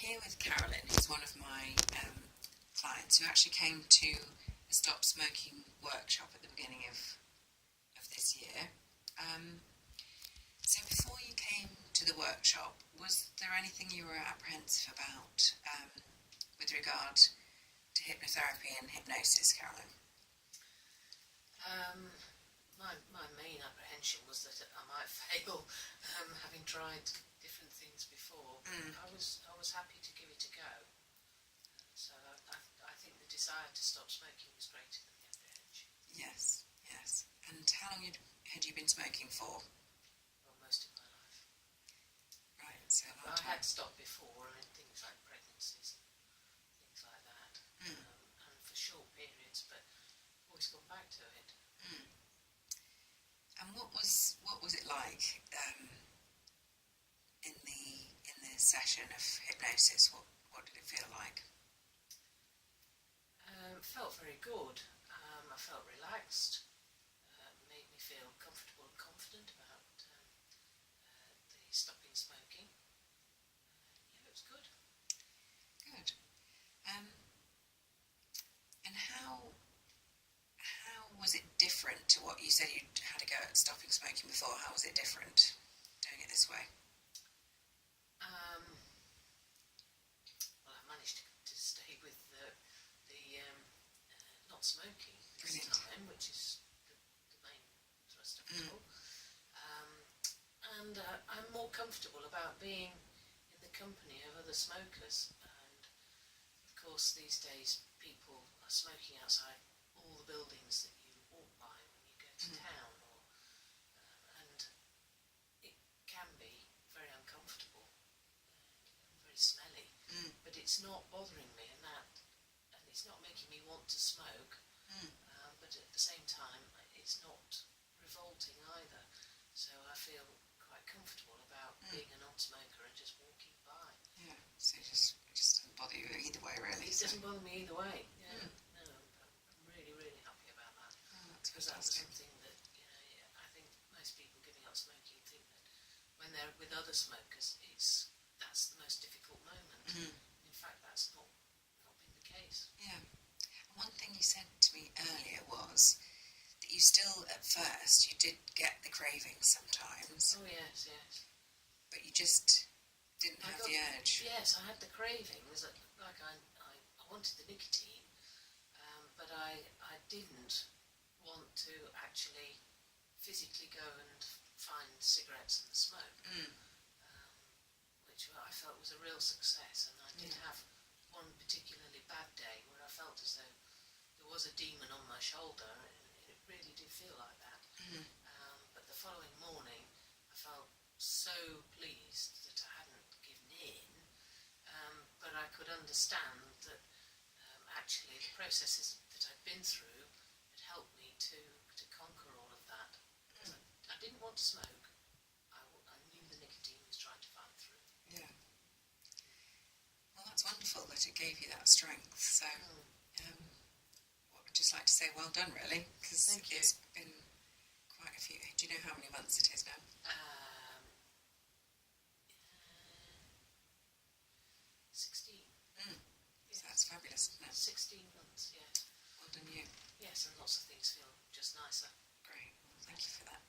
here with Carolyn, who's one of my clients who actually came to a stop smoking workshop at the beginning of this year. So before you came to the workshop, was there anything you were apprehensive about with regard to hypnotherapy and hypnosis, Carolyn? My main apprehension was that I might fail, having tried different things before. I was happy to give it a go. So I think the desire to stop smoking was greater than the apprehension. Yes. And how long had you been smoking for? Well, most of my life. Right, so a long I time. had stopped before, things like pregnancies, things like that, and for short periods, but always gone back to it. And what was it like in the session of hypnosis? What did it feel like? It felt very good. I felt relaxed. Made me feel comfortable and confident about the stopping smoking. Yeah, it was good. Good. And how was it different to what you said you had a go at stopping smoking before? How was it different doing it this way? Well, I managed to stay with the not smoking this Brilliant. time, which is the main thrust of it all. And I'm more comfortable about being in the company of other smokers. And of course, these days, people are smoking outside all the buildings that you walk by when you go to town, and it can be very uncomfortable and very smelly. But it's not bothering me, and it's not making me want to smoke. But at the same time, it's not revolting either. So I feel quite comfortable about being a non-smoker and just walking by. Yeah. So it just doesn't bother you either way, really. It doesn't bother me either way. Yeah. No, I'm really, really happy about that. That's Because that was fantastic. something that, I think most people giving up smoking think that when they're with other smokers, that's the most difficult moment. In fact, that's not been the case. Yeah. And one thing you said to me earlier was that you still, at first, you did get the cravings sometimes, Oh yes, but you just didn't have the urge. Yes, I had the cravings. Like I wanted the nicotine, but I didn't want to actually physically go and find cigarettes and smoke, which I felt was a real success. And I did have one particularly bad day where I felt as though there was a demon on my shoulder, and it really did feel like that. But the following morning, I felt so pleased that I hadn't given in, but I could understand that actually the processes that I'd been through had helped me to conquer all of that. I didn't want to smoke. I knew the nicotine was trying to fight through. Yeah. Well, that's wonderful that it gave you that strength. So, I'd just like to say well done, really, because Thank you. it's been quite a few. Do you know how many months it is now? 16. So that's fabulous, isn't it? 16 months, yes. Well done, you. Yes, and lots of things feel just nicer. Great. Well, thank you for that.